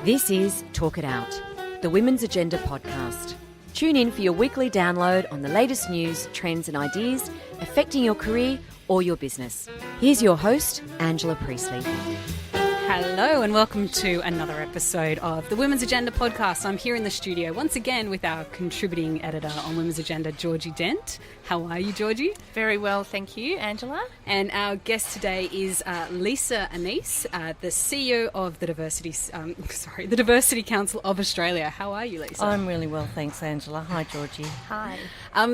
This is Talk It Out, the Women's Agenda podcast. Tune in for your weekly download on the latest news, trends and ideas affecting your career or your business. Here's your host, Angela Priestley. Hello and welcome to another episode of the Women's Agenda podcast. I'm here in the studio once again with our contributing editor on Women's Agenda, Georgie Dent. How are you, Georgie? Very well, thank you, Angela. And our guest today is Lisa Annesse, the CEO of the Diversity Council of Australia. How are you, Lisa? I'm really well, thanks, Angela. Hi, Georgie. Hi.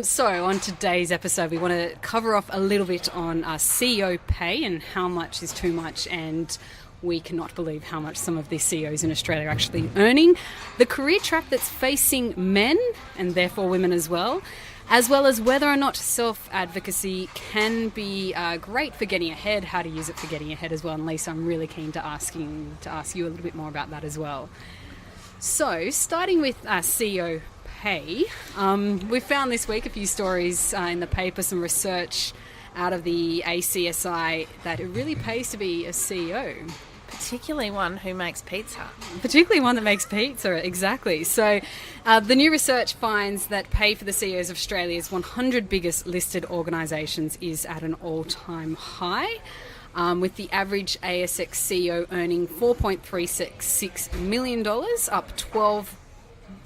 So on today's episode, we want to cover off a little bit on CEO pay and how much is too much, and we cannot believe how much some of these CEOs in Australia are actually earning. The career trap that's facing men, and therefore women as well as whether or not self-advocacy can be great for getting ahead, how to use it for getting ahead as well. And Lisa, I'm really keen to ask you a little bit more about that as well. So, starting with CEO pay, we found this week a few stories in the paper, some research out of the ACSI that it really pays to be a CEO. Particularly one who makes pizza. Particularly one that makes pizza, exactly. So the new research finds that pay for the CEOs of Australia's 100 biggest listed organisations is at an all-time high, with the average ASX CEO earning $4.366 million, up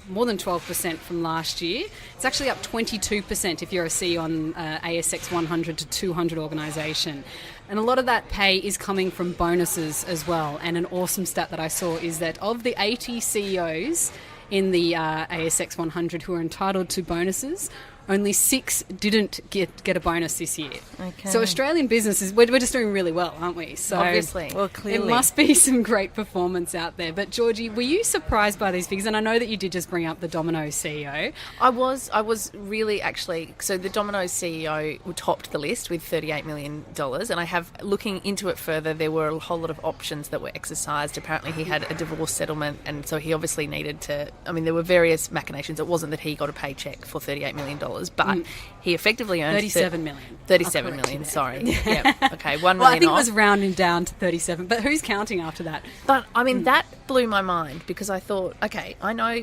more than 12% from last year. It's actually up 22% if you're a CEO on ASX 100 to 200 organisation. And a lot of that pay is coming from bonuses as well. And an awesome stat that I saw is that of the 80 CEOs in the ASX 100 who are entitled to bonuses, only 6 didn't get a bonus this year. Okay. So Australian businesses, we're just doing really well, aren't we? So obviously. Well, clearly. It must be some great performance out there. But Georgie, were you surprised by these figures? And I know that you did just bring up the Domino's CEO. I was really actually, so the Domino's CEO topped the list with $38 million. And I have, looking into it further, there were a whole lot of options that were exercised. Apparently he had a divorce settlement, and so he obviously needed to, there were various machinations. It wasn't that he got a paycheck for $38 million. But he effectively earned $37 million. $37 million, sorry. Yeah. Okay, $1 million Well, I think off. it was rounding down to 37, but who's counting after that? But, that blew my mind because I thought, okay, I know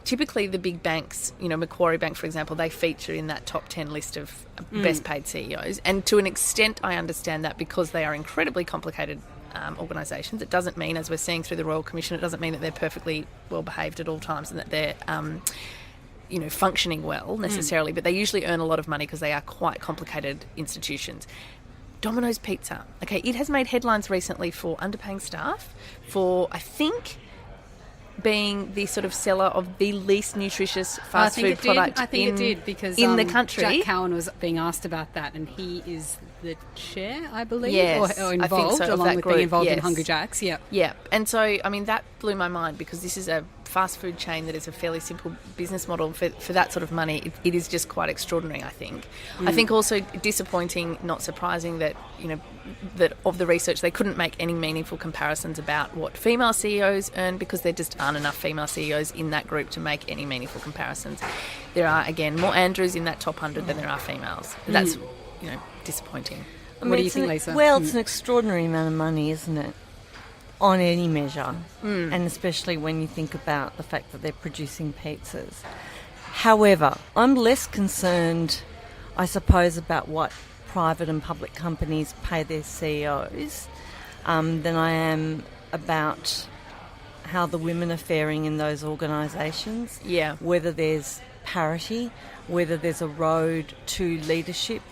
typically the big banks, Macquarie Bank, for example, they feature in that top 10 list of best paid CEOs. And to an extent, I understand that because they are incredibly complicated organisations. It doesn't mean, as we're seeing through the Royal Commission, it doesn't mean that they're perfectly well behaved at all times and that they're functioning well necessarily, but they usually earn a lot of money because they are quite complicated institutions. Domino's Pizza, okay, it has made headlines recently for underpaying staff, for, I think, being the sort of seller of the least nutritious fast food product it did because in the country. Jack Cowan was being asked about that, and he is the chair, I believe, yes, or involved, I think so, along with being involved yes. in Hungry Jack's. Yeah. Yeah, and so, that blew my mind because this is a fast food chain that is a fairly simple business model. For that sort of money, it is just quite extraordinary, I think. I think also disappointing, not surprising that, that of the research, they couldn't make any meaningful comparisons about what female CEOs earn because there just aren't enough female CEOs in that group to make any meaningful comparisons. There are, again, more Andrews in that top 100 than there are females. That's, disappointing. What do you think, Lisa? Well, it's an extraordinary amount of money, isn't it? On any measure, and especially when you think about the fact that they're producing pizzas. However, I'm less concerned, I suppose, about what private and public companies pay their CEOs than I am about how the women are faring in those organisations. Yeah. Whether there's parity, whether there's a road to leadership,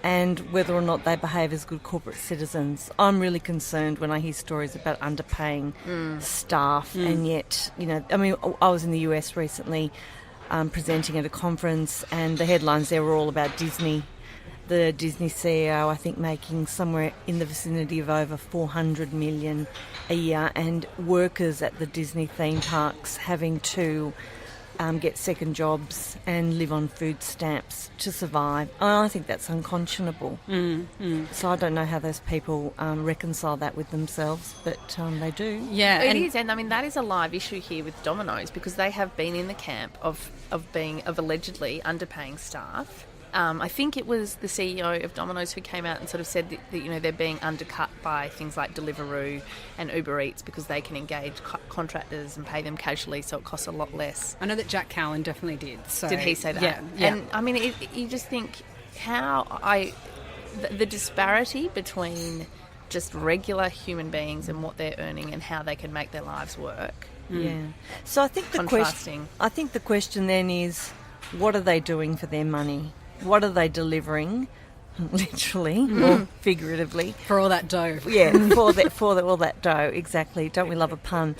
and whether or not they behave as good corporate citizens. I'm really concerned when I hear stories about underpaying staff, and yet, I was in the US recently presenting at a conference, and the headlines there were all about Disney. The Disney CEO, I think, making somewhere in the vicinity of over $400 million a year, and workers at the Disney theme parks having to get second jobs and live on food stamps to survive. I think that's unconscionable. So I don't know how those people reconcile that with themselves, but they do. Yeah, it is, and that is a live issue here with Domino's because they have been in the camp of allegedly underpaying staff. I think it was the CEO of Domino's who came out and sort of said that they're being undercut by things like Deliveroo and Uber Eats because they can engage contractors and pay them casually, so it costs a lot less. I know that Jack Cowan definitely did. So did he say that? Yeah. And I mean, you just think the disparity between just regular human beings and what they're earning and how they can make their lives work. Yeah. So I think the question then is, what are they doing for their money? What are they delivering, literally or figuratively, for all that dough? Yeah, for all that dough. Exactly. Don't we love a pun?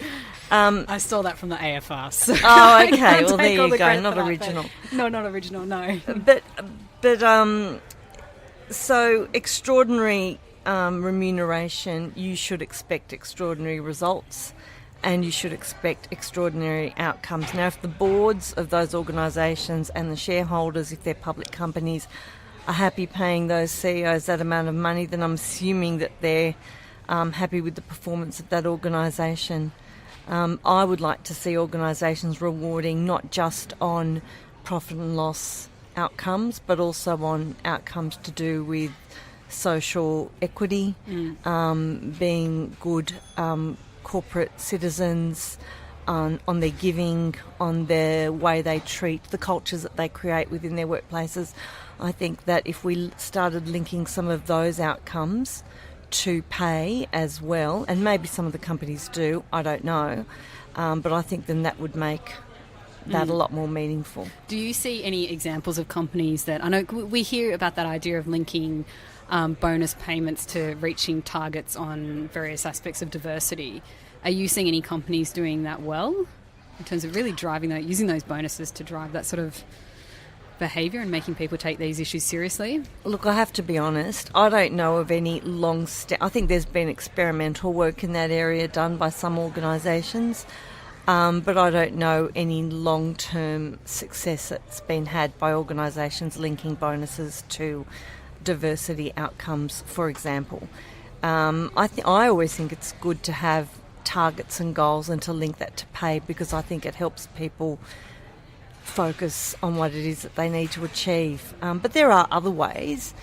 I stole that from the AFR. So oh, okay. Well, there you go. Not original. No, not original. No. But so extraordinary remuneration. You should expect extraordinary results. And you should expect extraordinary outcomes. Now, if the boards of those organisations and the shareholders, if they're public companies, are happy paying those CEOs that amount of money, then I'm assuming that they're happy with the performance of that organisation. I would like to see organisations rewarding not just on profit and loss outcomes, but also on outcomes to do with social equity, being good corporate citizens, on their giving, on their way they treat, the cultures that they create within their workplaces. I think that if we started linking some of those outcomes to pay as well, and maybe some of the companies do, I don't know, but I think then that would make that a lot more meaningful. Do you see any examples of companies that, I know we hear about that idea of linking bonus payments to reaching targets on various aspects of diversity. Are you seeing any companies doing that well in terms of really driving that, using those bonuses to drive that sort of behaviour and making people take these issues seriously? Look, I have to be honest, I don't know of any I think there's been experimental work in that area done by some organisations, but I don't know any long-term success that's been had by organisations linking bonuses to diversity outcomes, for example. I always think it's good to have targets and goals and to link that to pay, because I think it helps people focus on what it is that they need to achieve. But there are other ways.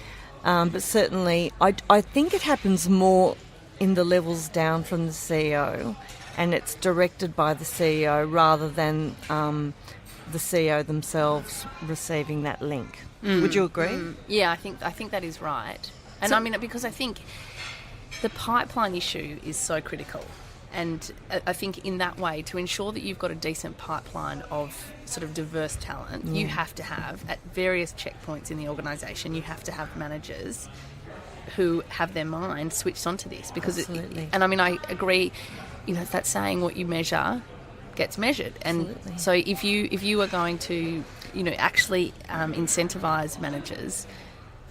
But certainly I think it happens more in the levels down from the CEO, and it's directed by the CEO rather than the CEO themselves receiving that link. Would you agree? Yeah, I think that is right. And I mean, because I think the pipeline issue is so critical. And I think in that way, to ensure that you've got a decent pipeline of sort of diverse talent, you have to have, at various checkpoints in the organisation, you have to have managers who have their mind switched onto this. Because and I mean, I agree, it's that saying, what you measure gets measured. And so if you are going to, actually incentivise managers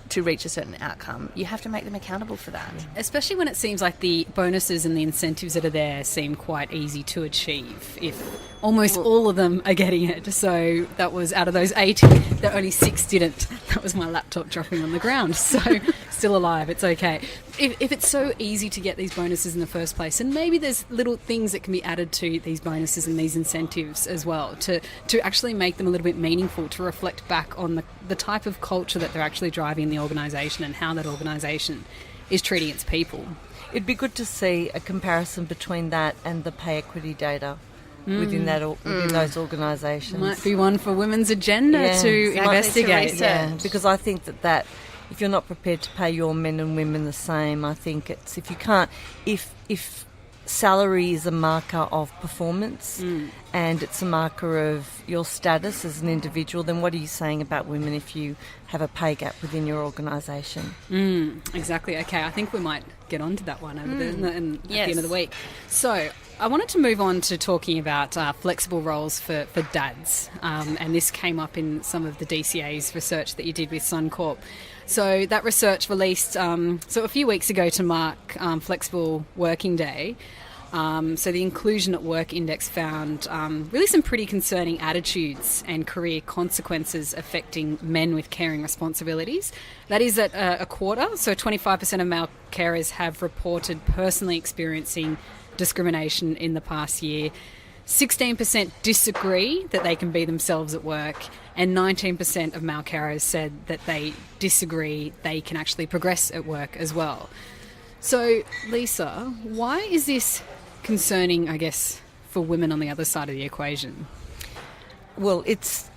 to reach a certain outcome, you have to make them accountable for that. Especially when it seems like the bonuses and the incentives that are there seem quite easy to achieve if almost all of them are getting it. So that was out of those 80, that only 6 didn't. That was my laptop dropping on the ground. So still alive, it's okay. If it's so easy to get these bonuses in the first place, and maybe there's little things that can be added to these bonuses and these incentives as well to actually make them a little bit meaningful, to reflect back on the type of culture that they're actually driving in the organisation and how that organisation is treating its people. It'd be good to see a comparison between that and the pay equity data within those organisations. Might be one for Women's Agenda to investigate. Because I think that if you're not prepared to pay your men and women the same, I think it's if salary is a marker of performance and it's a marker of your status as an individual, then what are you saying about women if you have a pay gap within your organisation? Exactly. Okay, I think we might get onto that one over at the end of the week. So I wanted to move on to talking about flexible roles for dads, and this came up in some of the DCA's research that you did with Suncorp. So that research released a few weeks ago to mark Flexible Working Day. So the Inclusion at Work Index found really some pretty concerning attitudes and career consequences affecting men with caring responsibilities. That is at a quarter, so 25% of male carers have reported personally experiencing discrimination in the past year. 16% disagree that they can be themselves at work, and 19% of male carers said that they disagree they can actually progress at work as well. So, Lisa, why is this concerning, I guess, for women on the other side of the equation? Well, it's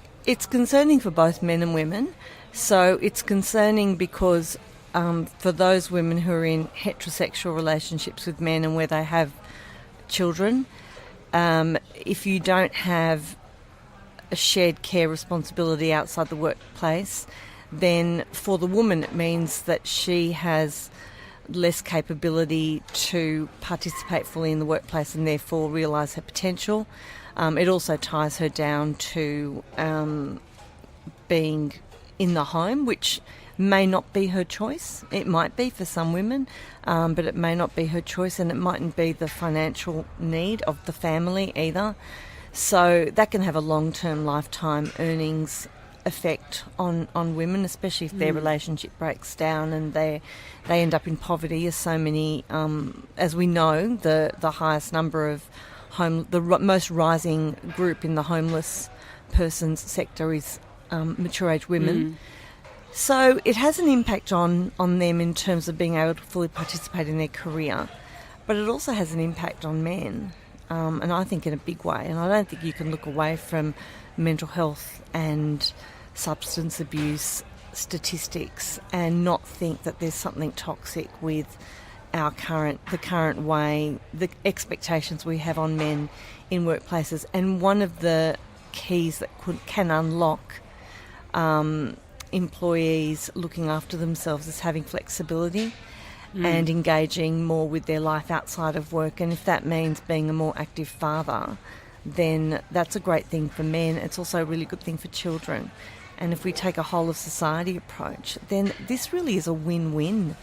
concerning for both men and women. So it's concerning because for those women who are in heterosexual relationships with men and where they have children, if you don't have a shared care responsibility outside the workplace, then for the woman it means that she has less capability to participate fully in the workplace and therefore realise her potential. It also ties her down to being in the home, which may not be her choice. It might be for some women, but it may not be her choice, and it mightn't be the financial need of the family either. So that can have a long-term lifetime earnings effect on women, especially if their relationship breaks down and they end up in poverty, as so many, as we know, the highest number of most rising group in the homeless persons sector is mature age women. So it has an impact on them in terms of being able to fully participate in their career, but it also has an impact on men, and I think in a big way. And I don't think you can look away from mental health and substance abuse statistics and not think that there's something toxic with the current way, the expectations we have on men in workplaces. And one of the keys that can unlock employees looking after themselves is having flexibility and engaging more with their life outside of work. And if that means being a more active father, then that's a great thing for men. It's also a really good thing for children. And if we take a whole of society approach, then this really is a win-win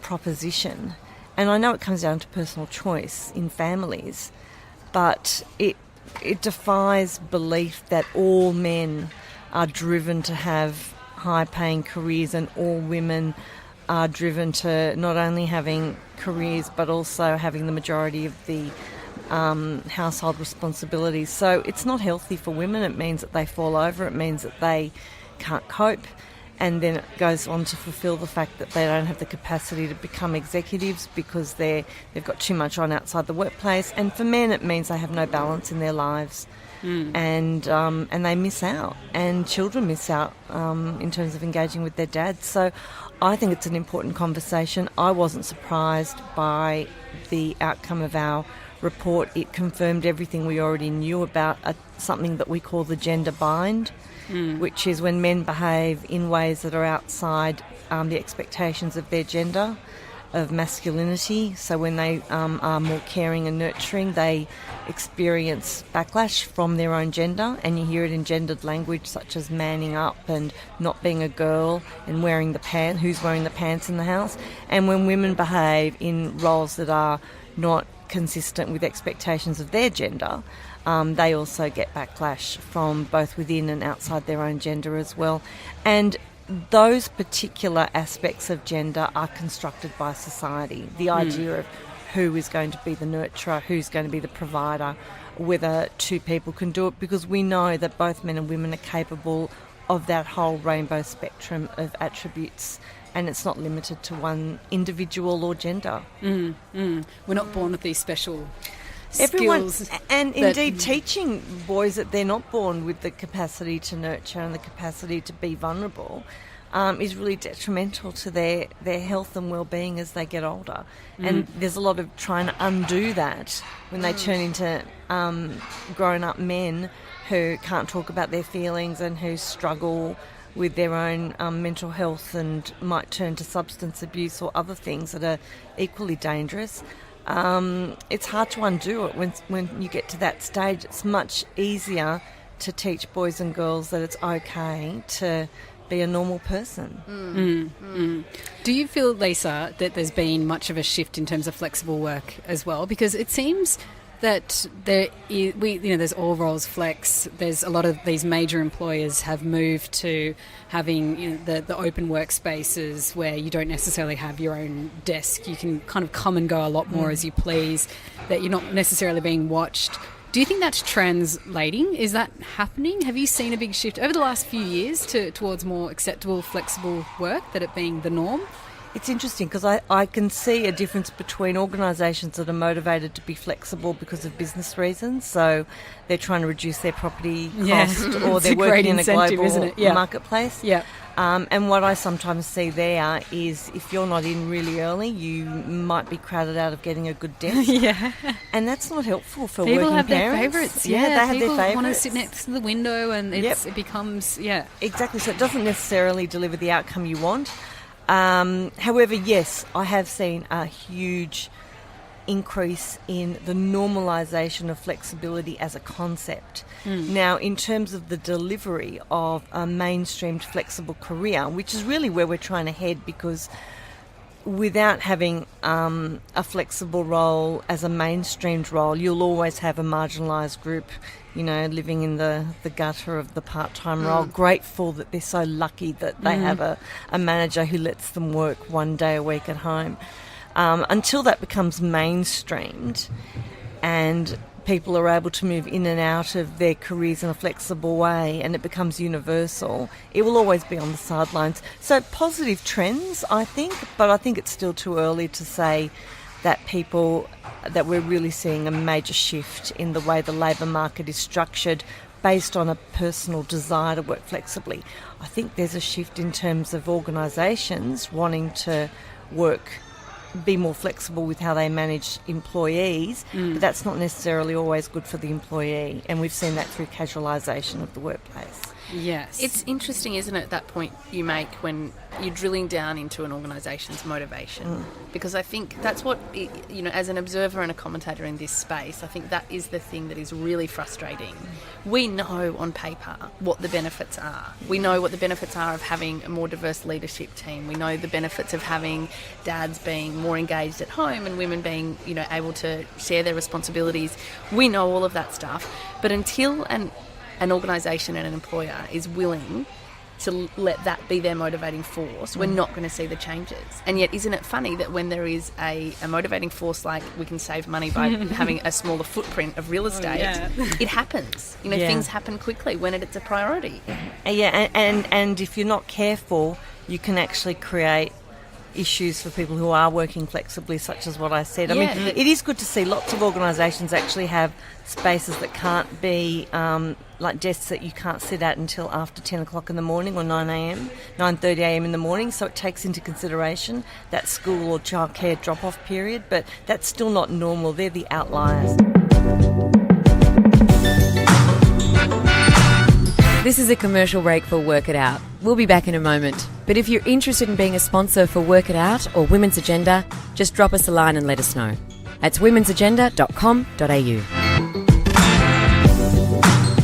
proposition. And I know it comes down to personal choice in families, but it defies belief that all men are driven to have high-paying careers and all women are driven to not only having careers but also having the majority of the household responsibilities. So it's not healthy for women. It means that they fall over. It means that they can't cope. And then it goes on to fulfil the fact that they don't have the capacity to become executives because they've got too much on outside the workplace. And for men, it means they have no balance in their lives, and they miss out. And children miss out in terms of engaging with their dads. So I think it's an important conversation. I wasn't surprised by the outcome of our report. It confirmed everything we already knew about something that we call the gender bind, which is when men behave in ways that are outside the expectations of their gender, of masculinity. So when they are more caring and nurturing, they experience backlash from their own gender, and you hear it in gendered language such as manning up and not being a girl and wearing the pants, who's wearing the pants in the house. And when women behave in roles that are not consistent with expectations of their gender, they also get backlash from both within and outside their own gender as well. And those particular aspects of gender are constructed by society. The idea of who is going to be the nurturer, who's going to be the provider, whether two people can do it, because we know that both men and women are capable of that whole rainbow spectrum of attributes, and it's not limited to one individual or gender. We're not born with these special Everyone, skills. and indeed teaching boys that they're not born with the capacity to nurture and the capacity to be vulnerable is really detrimental to their health and well-being as they get older. And there's a lot of trying to undo that when they turn into grown-up men who can't talk about their feelings and who struggle with their own mental health and might turn to substance abuse or other things that are equally dangerous. It's hard to undo it when you get to that stage. It's much easier to teach boys and girls that it's okay to be a normal person. Do you feel, Lisa, that there's been much of a shift in terms of flexible work as well? Because it seems that there's all roles flex. There's a lot of these major employers have moved to having the open workspaces where you don't necessarily have your own desk. You can kind of come and go a lot more as you please, that you're not necessarily being watched. Do you think that's translating? Is that happening? Have you seen a big shift over the last few years towards more acceptable, flexible work, that it being the norm? It's interesting because I can see a difference between organisations that are motivated to be flexible because of business reasons. So they're trying to reduce their property cost, or they're working in a global marketplace. Yeah. And what I sometimes see there is if you're not in really early, you might be crowded out of getting a good desk. Yeah. And that's not helpful for people working have parents. Their favourites. Yeah, they have their favourites. People want to sit next to the window, and it becomes, Exactly. So it doesn't necessarily deliver the outcome you want. However, yes, I have seen a huge increase in the normalisation of flexibility as a concept. Now, in terms of the delivery of a mainstreamed flexible career, which is really where we're trying to head, because without having a flexible role as a mainstreamed role, you'll always have a marginalised group, living in the gutter of the part-time role, grateful that they're so lucky that they have a manager who lets them work one day a week at home. Until that becomes mainstreamed and people are able to move in and out of their careers in a flexible way and it becomes universal, it will always be on the sidelines. So positive trends, I think, but I think it's still too early to say that we're really seeing a major shift in the way the labour market is structured based on a personal desire to work flexibly. I think there's a shift in terms of organisations wanting to be more flexible with how they manage employees, but that's not necessarily always good for the employee, and we've seen that through casualisation of the workplace. Yes. It's interesting, isn't it, that point you make when you're drilling down into an organisation's motivation, because I think that's what, as an observer and a commentator in this space, I think that is the thing that is really frustrating. We know on paper what the benefits are. We know what the benefits are of having a more diverse leadership team. We know the benefits of having dads being more engaged at home and women being, able to share their responsibilities. We know all of that stuff. But until an organisation and an employer is willing to let that be their motivating force, we're not going to see the changes. And yet, isn't it funny that when there is a motivating force, like we can save money by having a smaller footprint of real estate, it happens. Things happen quickly when it's a priority. Yeah, and if you're not careful, you can actually create issues for people who are working flexibly, such as what I said. I mean, it is good to see lots of organisations actually have spaces that can't be like desks that you can't sit at until after 10 o'clock in the morning or 9:30 a.m. in the morning, so it takes into consideration that school or childcare drop-off period, but that's still not normal. They're the outliers. This is a commercial break for Work It Out. We'll be back in a moment. But if you're interested in being a sponsor for Work It Out or Women's Agenda, just drop us a line and let us know. That's womensagenda.com.au.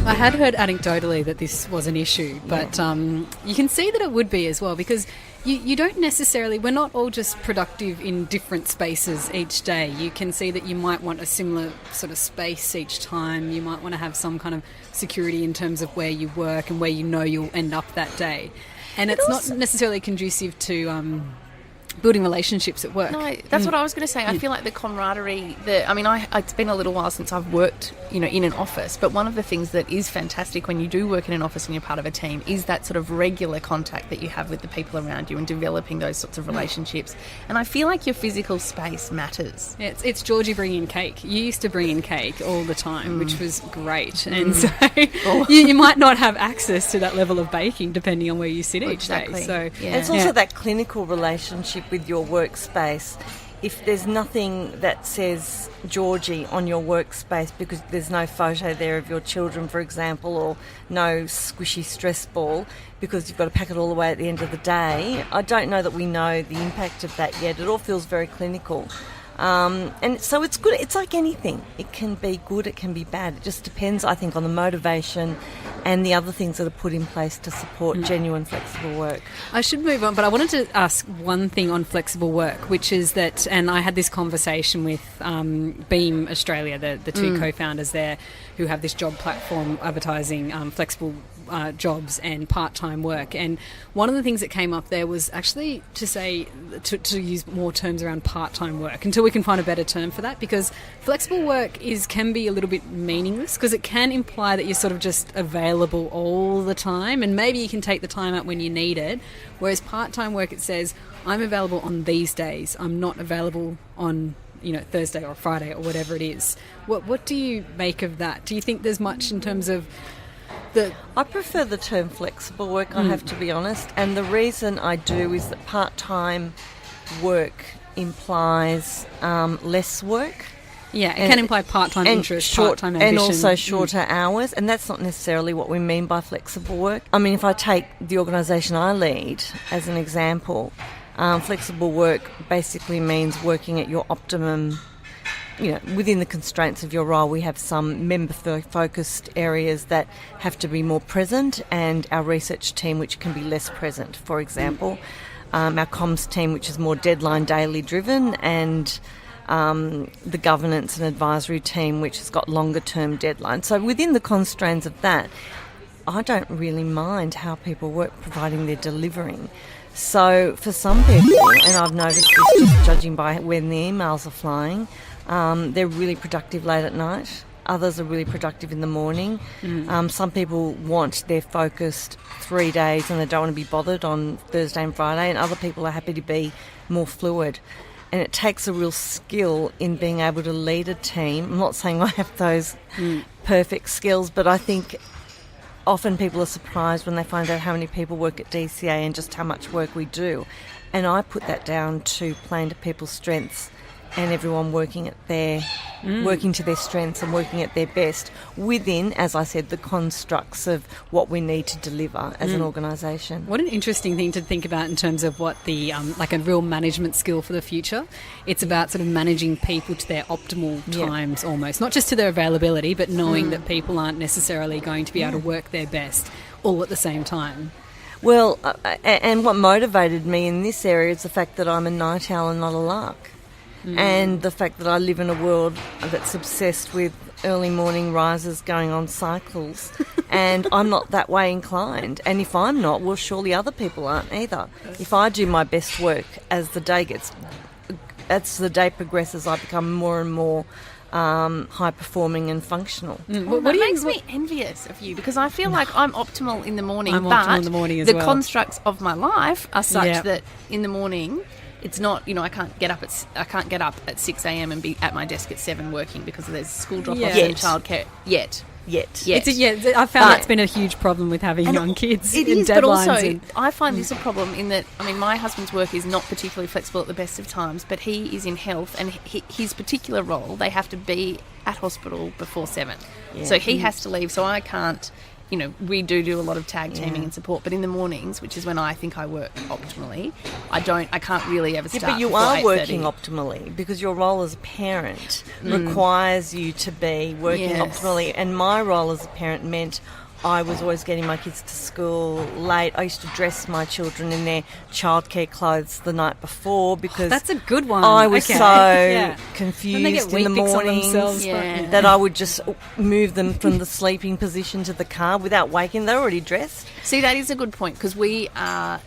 I had heard anecdotally that this was an issue, but you can see that it would be as well, because you don't necessarily, we're not all just productive in different spaces each day. You can see that you might want a similar sort of space each time. You might want to have some kind of security in terms of where you work and where you'll end up that day. And it's not necessarily conducive to building relationships at work. No, that's what I was going to say. I feel like the camaraderie, it's been a little while since I've worked, in an office, but one of the things that is fantastic when you do work in an office and you're part of a team is that sort of regular contact that you have with the people around you and developing those sorts of relationships. And I feel like your physical space matters. Yeah, it's Georgie bringing cake. You used to bring in cake all the time, which was great. And so you might not have access to that level of baking depending on where you sit each day. So it's also that clinical relationship with your workspace. If there's nothing that says Georgie on your workspace because there's no photo there of your children, for example, or no squishy stress ball because you've got to pack it all the way at the end of the day, I don't know that we know the impact of that yet. It all feels very clinical. And so it's good. It's like anything. It can be good, it can be bad. It just depends, I think, on the motivation and the other things that are put in place to support genuine flexible work. I should move on, but I wanted to ask one thing on flexible work, which is that, and I had this conversation with Beam Australia, the two co-founders there, who have this job platform advertising flexible jobs and part-time work. And one of the things that came up there was actually to say, to use more terms around part-time work until we can find a better term for that, because flexible work can be a little bit meaningless, because it can imply that you're sort of just available all the time, and maybe you can take the time out when you need it. Whereas part-time work, it says, I'm available on these days. I'm not available on Thursday or Friday or whatever it is. What do you make of that? Do you think there's much in terms of I prefer the term flexible work, I have to be honest. And the reason I do is that part-time work implies less work. Yeah, it can imply part-time interest, part-time ambition. And also shorter hours, and that's not necessarily what we mean by flexible work. I mean, if I take the organisation I lead as an example, flexible work basically means working at your optimum, within the constraints of your role. We have some member-focused areas that have to be more present, and our research team, which can be less present, for example. Our comms team, which is more deadline daily driven, and the governance and advisory team, which has got longer term deadlines. So within the constraints of that, I don't really mind how people work, providing they're delivering. So for some people, and I've noticed this just judging by when the emails are flying, they're really productive late at night. Others are really productive in the morning. Some people want their focused 3 days and they don't want to be bothered on Thursday and Friday, and other people are happy to be more fluid. And it takes a real skill in being able to lead a team. I'm not saying I have those perfect skills, but I think often people are surprised when they find out how many people work at DCA and just how much work we do. And I put that down to playing to people's strengths and everyone working to their strengths and working at their best within, as I said, the constructs of what we need to deliver as an organisation. What an interesting thing to think about in terms of what the like a real management skill for the future. It's about sort of managing people to their optimal times almost, not just to their availability, but knowing that people aren't necessarily going to be able to work their best all at the same time. Well, and what motivated me in this area is the fact that I'm a night owl and not a lark. And the fact that I live in a world that's obsessed with early morning rises going on cycles, and I'm not that way inclined. And if I'm not, well, surely other people aren't either. If I do my best work as the day progresses, I become more and more high performing and functional. What makes me envious of you, because I feel like I'm optimal in the morning, optimal in the morning as the well. Constructs of my life are such that in the morning, it's not, I can't get up at 6 a.m. and be at my desk at 7 working because there's school drop-offs and childcare yet. I found that's been a huge problem with having young kids. It is, but also I find this a problem in that, my husband's work is not particularly flexible at the best of times, but he is in health, and his particular role, they have to be at hospital before 7. Yeah. So he has to leave, so I can't. We do a lot of tag teaming and support, but in the mornings, which is when I think I work optimally, I can't really ever start. But you are working optimally because your role as a parent requires you to be working optimally. And my role as a parent meant I was always getting my kids to school late. I used to dress my children in their childcare clothes the night before because that's a good one. I was so confused in the mornings that I would just move them from the sleeping position to the car without waking. They're already dressed. See, that is a good point, because we are.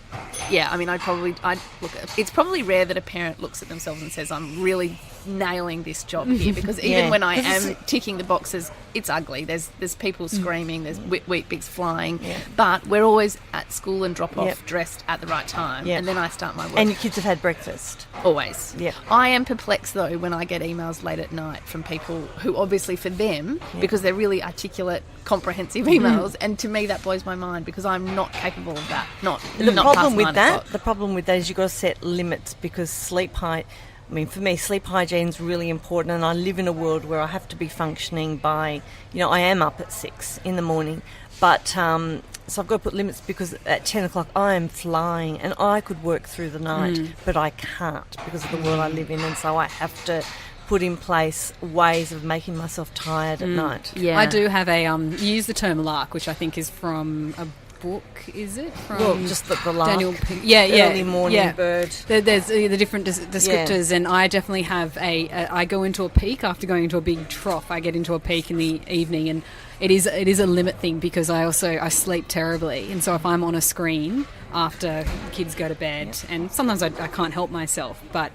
It's probably rare that a parent looks at themselves and says, "I'm really nailing this job here," because even when I am ticking the boxes, it's ugly. There's people screaming, there's wheat bix flying, but we're always at school and drop off dressed at the right time, and then I start my work. And your kids have had breakfast. Always. Yeah. I am perplexed though when I get emails late at night from people who obviously for them, because they're really articulate, comprehensive emails, and to me that blows my mind because I'm not capable of that. The problem with that is you've got to set limits, because for me, sleep hygiene is really important, and I live in a world where I have to be functioning by, I am up at 6 in the morning, but so I've got to put limits, because at 10 o'clock I am flying and I could work through the night, but I can't because of the world I live in, and so I have to put in place ways of making myself tired at night. Yeah. I do have you use the term lark, which I think is from a book, is it? From just the lark. Daniel early morning bird. There's the different descriptors, and I definitely have I go into a peak after going into a big trough. I get into a peak in the evening, and it is a limit thing because I sleep terribly, and so if I'm on a screen after kids go to bed, and sometimes I can't help myself, but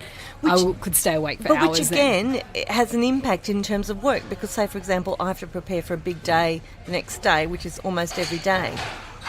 could stay awake for hours. Which again it has an impact in terms of work, because say for example I have to prepare for a big day the next day, which is almost every day.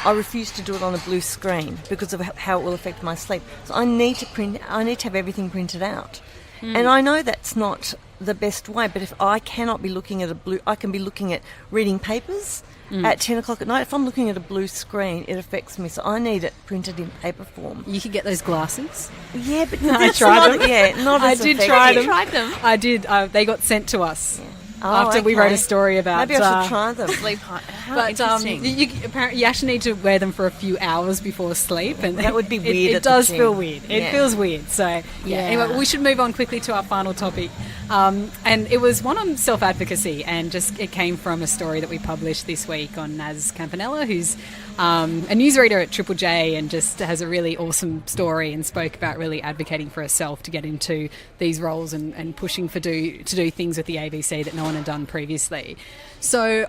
I refuse to do it on a blue screen because of how it will affect my sleep. So I need to have everything printed out. And I know that's not the best way, but if I cannot be looking at I can be looking at reading papers at 10 o'clock at night. If I'm looking at a blue screen, it affects me. So I need it printed in paper form. You could get those glasses. Yeah, but I tried them. Yeah, not I as did effective. try them. You tried them? I did. They got sent to us. Yeah. After we wrote a story about... Maybe I should try them. Sleep high. How But interesting. you actually need to wear them for a few hours before sleep, and That would be weird It at the does gym. feel weird. It Yeah. feels weird. So Yeah. Anyway, we should move on quickly to our final topic, and it was one on self-advocacy, and it came from a story that we published this week on Naz Campanella, who's a newsreader at Triple J, and just has a really awesome story and spoke about really advocating for herself to get into these roles and pushing to do things with the ABC that no one had done previously. So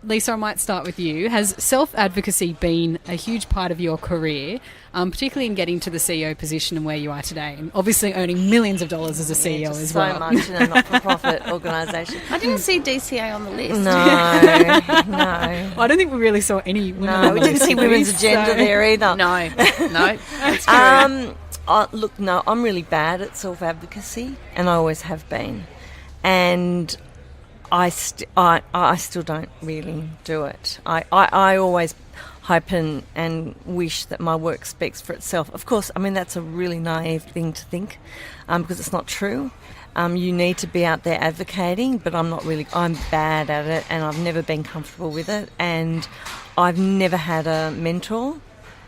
Lisa, I might start with you. Has self-advocacy been a huge part of your career, particularly in getting to the CEO position and where you are today, and obviously earning millions of dollars as a CEO as so well? So much in a not-for-profit organisation. I didn't see DCA on the list. No. I don't think we really saw any women. No, on we the didn't list, see did we? women's agenda So- there either. No, that's true. Look, no, I'm really bad at self-advocacy, and I always have been. And I still don't really do it. I always hope and wish that my work speaks for itself. Of course, I mean, that's a really naive thing to think, because it's not true. You need to be out there advocating, but I'm bad at it, and I've never been comfortable with it, and I've never had a mentor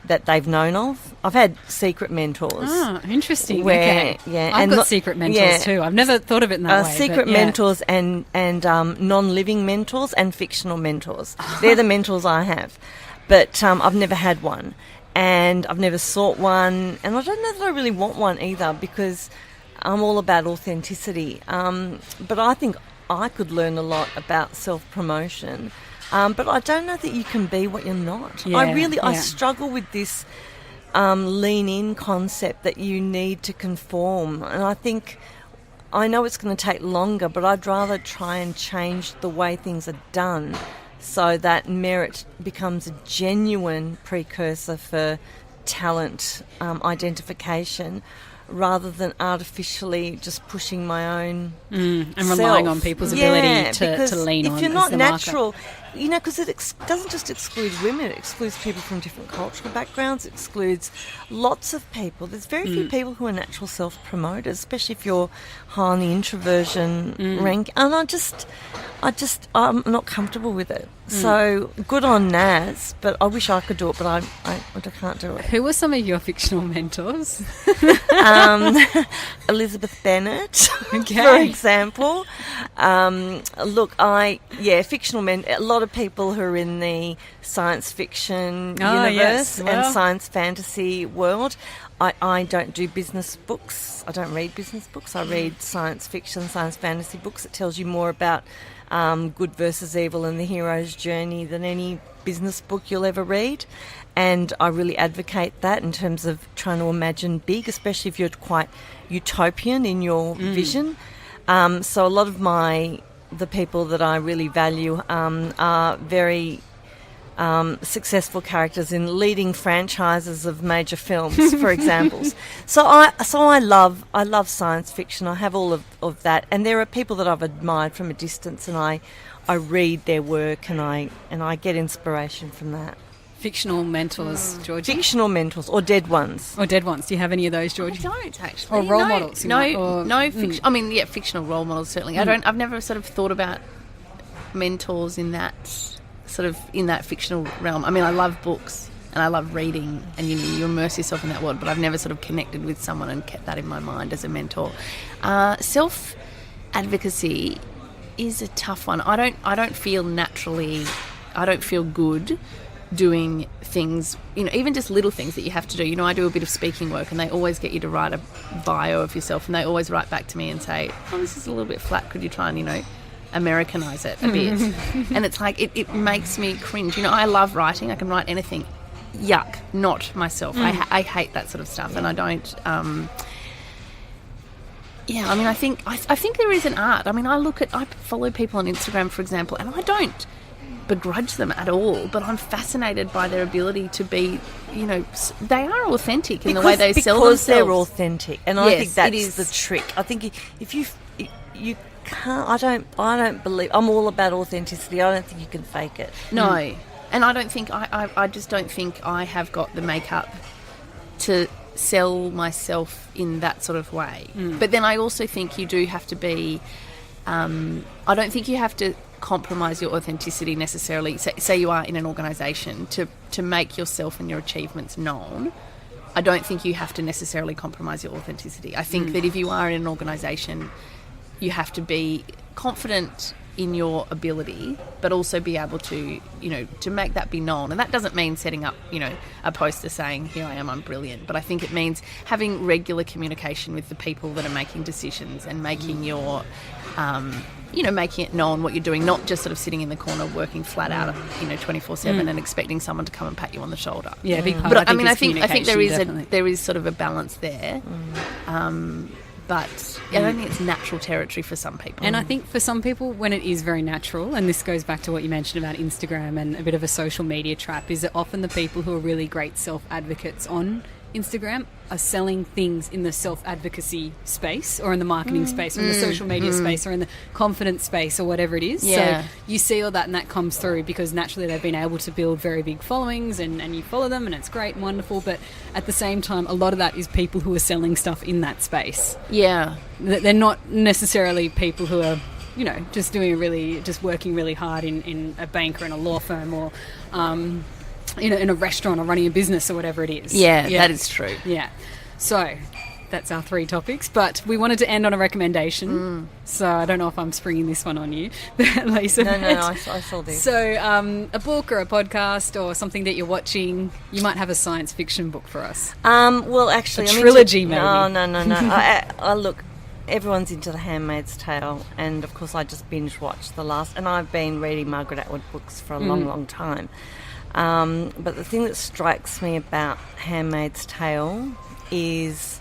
that they've known of. I've had secret mentors. Ah, interesting. Where, okay. yeah, I've and got not- secret mentors yeah. too. I've never thought of it in that way. Secret but yeah. mentors and non-living mentors and fictional mentors. They're the mentors I have. But I've never had one. And I've never sought one. And I don't know that I really want one either, because I'm all about authenticity. But I think I could learn a lot about self-promotion. But I don't know that you can be what you're not. I struggle with this lean-in concept that you need to conform. And I know it's going to take longer, but I'd rather try and change the way things are done so that merit becomes a genuine precursor for talent identification, rather than artificially just pushing my own and relying on people's ability to lean on. If you're not as the marker. natural, because it doesn't just exclude women, it excludes people from different cultural backgrounds, it excludes lots of people. There's very few people who are natural self-promoters, especially if you're high on the introversion rank. And I'm not comfortable with it. So good on Naz, but I wish I could do it, but I can't do it. Who were some of your fictional mentors? Elizabeth Bennet, for Okay. example. Fictional men. A lot of people who are in the science fiction universe yes. Well. and science fantasy world. I don't do business books. I don't read business books. I read science fiction, science fantasy books. It tells you more about good versus evil and the hero's journey than any business book you'll ever read. And I really advocate that in terms of trying to imagine big, especially if you're quite utopian in your vision. So a lot of the people that I really value are very successful characters in leading franchises of major films, for examples. So I love science fiction. I have all of that, and there are people that I've admired from a distance, and I read their work and I get inspiration from that. Fictional mentors, Georgie? Fictional mentors or dead ones. Or dead ones. Do you have any of those, Georgie? I don't actually. Or role models? I mean, fictional role models certainly. I've never sort of thought about mentors in that sort of in that fictional realm. I mean, I love books and I love reading, and you immerse yourself in that world. But I've never sort of connected with someone and kept that in my mind as a mentor. Self advocacy is a tough one. I don't feel naturally. I don't feel good doing things, even just little things that you have to do. I do a bit of speaking work, and they always get you to write a bio of yourself, and they always write back to me and say, oh, this is a little bit flat, could you try and, Americanise it a bit. And it's like, it makes me cringe. You know, I love writing. I can write anything. Yuck, not myself. I hate that sort of stuff, and I don't... yeah, I mean, I think there is an art. I mean, I follow people on Instagram, for example, and I don't begrudge them at all, but I'm fascinated by their ability to be, you know, they are authentic in the way they sell themselves. Because they're authentic, and I think that's it is. the trick. I think if you can't, I don't believe, I'm all about authenticity. I don't think you can fake it. No, and I don't think, I just don't think I have got the makeup to sell myself in that sort of way. But then I also think you do have to be, I don't think you have to compromise your authenticity necessarily. Say you are in an organisation to make yourself and your achievements known. I don't think you have to necessarily compromise your authenticity. I think that if you are in an organisation, you have to be confident in your ability, but also be able to, you know, to make that be known. And that doesn't mean setting up, you know, a poster saying, here I am, I'm brilliant. But I think it means having regular communication with the people that are making decisions and making your, you know, making it known what you're doing, not just sort of sitting in the corner working flat out, you know, 24/7 and expecting someone to come and pat you on the shoulder. Yeah, big part. But I think there is definitely. there is sort of a balance there. But I don't think it's natural territory for some people. And I think for some people, when it is very natural, and this goes back to what you mentioned about Instagram and a bit of a social media trap, is that often the people who are really great self-advocates on Instagram are selling things in the self-advocacy space or in the marketing space or in the social media space or in the confidence space or whatever it is. Yeah. So you see all that and that comes through because naturally they've been able to build very big followings and you follow them and it's great and wonderful. But at the same time, a lot of that is people who are selling stuff in that space. Yeah. They're not necessarily people who are, you know, just working really hard in a bank or in a law firm or in a restaurant or running a business or whatever it is. Yeah, that is true. Yeah. So that's our 3 topics, but we wanted to end on a recommendation. So I don't know if I'm springing this one on you, Lisa. No, I saw this. So a book or a podcast or something that you're watching. You might have a science fiction book for us. Well, actually, a trilogy, maybe. No. I look. Everyone's into The Handmaid's Tale, and of course I just binge watched the last, and I've been reading Margaret Atwood books for a long time. But the thing that strikes me about Handmaid's Tale is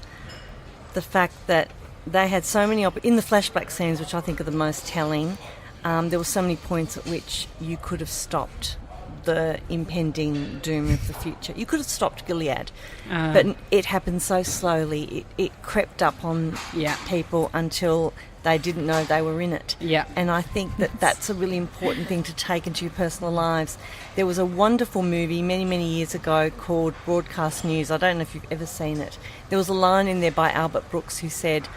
the fact that they had so many... in the flashback scenes, which I think are the most telling, there were so many points at which you could have stopped the impending doom of the future. You could have stopped Gilead, but it happened so slowly. It crept up on people until they didn't know they were in it. Yeah. And I think that that's a really important thing to take into your personal lives. There was a wonderful movie many, many years ago called Broadcast News. I don't know if you've ever seen it. There was a line in there by Albert Brooks who said,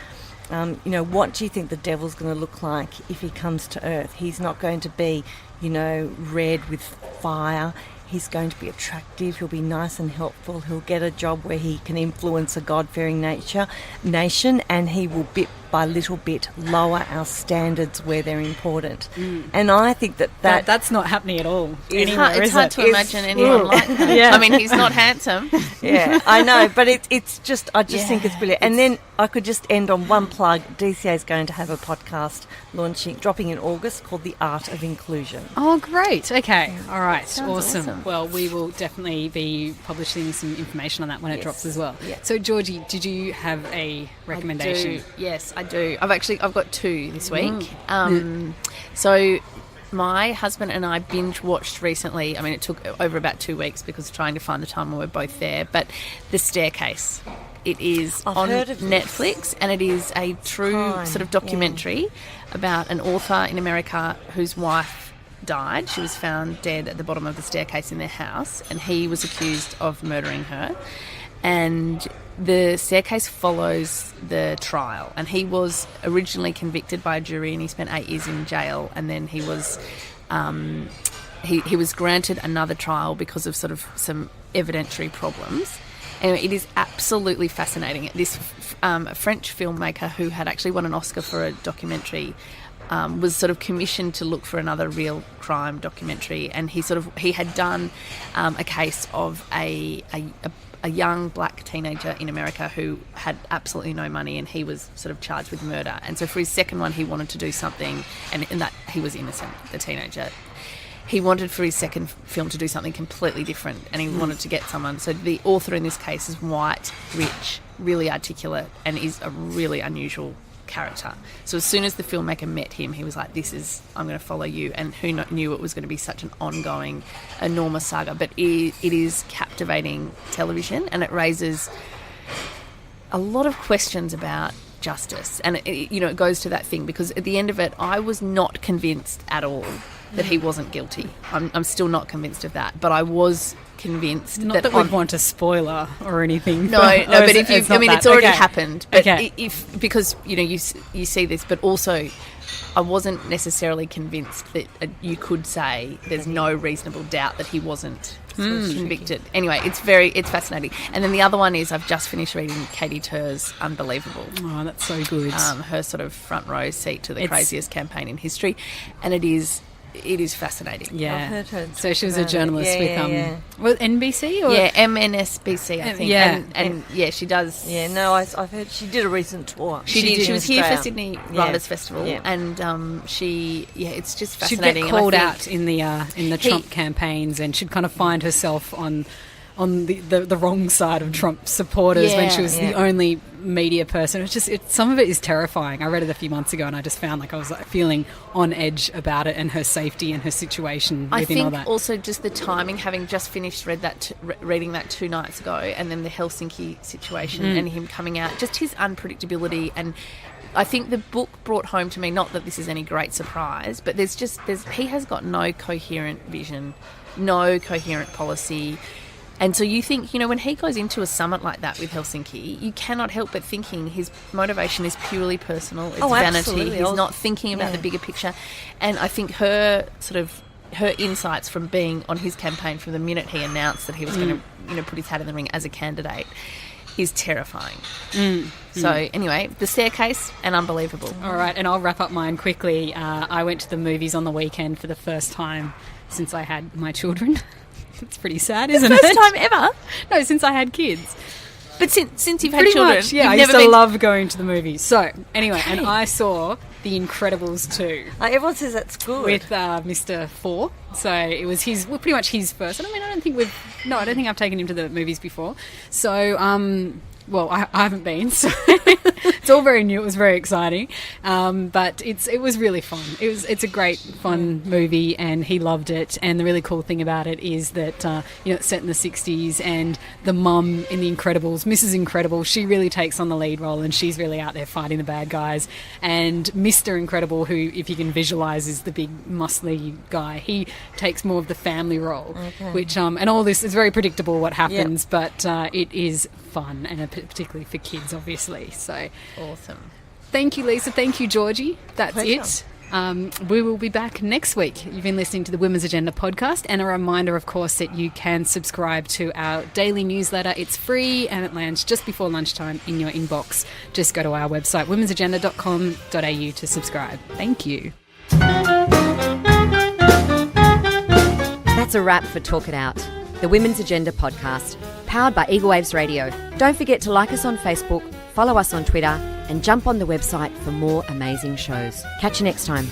what do you think the devil's going to look like if he comes to Earth? He's not going to be, red with fire. He's going to be attractive. He'll be nice and helpful. He'll get a job where he can influence a God-fearing nation, and he will bit by little bit lower our standards where they're important. And I think that's not happening at all. It's hard to imagine anyone like that. Yeah. I mean, he's not handsome. Yeah, I know, but I just think it's brilliant. And then I could just end on one plug. DCA is going to have a podcast dropping in August called The Art of Inclusion. Oh, great. Okay. All right. Sounds awesome. Well, we will definitely be publishing some information on that when it drops as well. Yeah. So, Georgie, did you have a recommendation? Yes, I do. I've got 2 this week. So my husband and I binge watched recently. I mean, it took over about 2 weeks because trying to find the time when we're both there. But The Staircase. It is on Netflix, and it is a true sort of documentary about an author in America whose wife died. She was found dead at the bottom of the staircase in their house, and he was accused of murdering her. And the staircase follows the trial, and he was originally convicted by a jury, and he spent 8 years in jail, and then he was he was granted another trial because of sort of some evidentiary problems. Anyway, it is absolutely fascinating. This French filmmaker who had actually won an Oscar for a documentary was sort of commissioned to look for another real crime documentary, and he had done a case of a young black teenager in America who had absolutely no money, and he was sort of charged with murder. And so for his second one, he wanted to do something, and that he was innocent, the teenager. He wanted for his second film to do something completely different, and he wanted to get someone. So the author in this case is white, rich, really articulate, and is a really unusual character. So as soon as the filmmaker met him, he was like, I'm going to follow you. And who knew it was going to be such an ongoing, enormous saga. But it is captivating television, and it raises a lot of questions about justice. And it goes to that thing, because at the end of it, I was not convinced at all that he wasn't guilty. I'm still not convinced of that, but I was convinced not that we'd want a spoiler or anything. No, but it's already happened. But okay. Because you see this, but also I wasn't necessarily convinced that you could say there's no reasonable doubt that he wasn't convicted. Anyway, it's fascinating. And then the other one is, I've just finished reading Katie Tur's Unbelievable. Oh, that's so good. Her sort of front row seat to the craziest campaign in history, and it is fascinating. Yeah. I've heard her so she was a journalist with well, NBC or MNSBC, I think. Yeah. And she does. Yeah, no, I've heard she did a recent tour. She did. She was here for Sydney Writers Yeah. Festival, Yeah. and it's just she'd fascinating. get called out in the Trump campaigns, and she'd kind of find herself on the wrong side of Trump supporters when she was the only media person. It's just some of it is terrifying. I read it a few months ago, and I just found like I was feeling on edge about it and her safety and her situation within all that. I think also just the timing, having just finished reading that 2 nights ago, and then the Helsinki situation and him coming out, just his unpredictability. And I think the book brought home to me, not that this is any great surprise, but he has got no coherent vision, no coherent policy. And so you think, when he goes into a summit like that with Helsinki, you cannot help but thinking his motivation is purely personal. It's vanity. Absolutely. He's not thinking about the bigger picture. And I think her insights from being on his campaign from the minute he announced that he was going to put his hat in the ring as a candidate is terrifying. So anyway, The Staircase and Unbelievable. All right, and I'll wrap up mine quickly. I went to the movies on the weekend for the first time since I had my children. It's pretty sad, isn't it? First time ever? No, since I had kids. But since you've had Pretty children, much, yeah. I used to love going to the movies. So, anyway, and I saw The Incredibles 2. Everyone says that's good. With Mr. Four. So it was pretty much his first. I don't think I've taken him to the movies before. So, I haven't been, so it's all very new. It was very exciting, but it was really fun. It's a great fun movie, and he loved it. And the really cool thing about it is that it's set in the 60s, and the mum in The Incredibles, Mrs. Incredible, she really takes on the lead role, and she's really out there fighting the bad guys. And Mr. Incredible, who, if you can visualise, is the big muscly guy, he takes more of the family role, which and all this is very predictable what happens, but it is fun, and particularly for kids, obviously. So awesome. Thank you, Lisa. Thank you, Georgie. That's Pleasure. it. We will be back next week. You've been listening to the Women's Agenda podcast, and a reminder, of course, that you can subscribe to our daily newsletter. It's free, and it lands just before lunchtime in your inbox. Just go to our website, womensagenda.com.au, to subscribe. Thank you. That's a wrap for Talk It Out, the Women's Agenda podcast, powered by Eagle Waves Radio. Don't forget to like us on Facebook, follow us on Twitter, and jump on the website for more amazing shows. Catch you next time.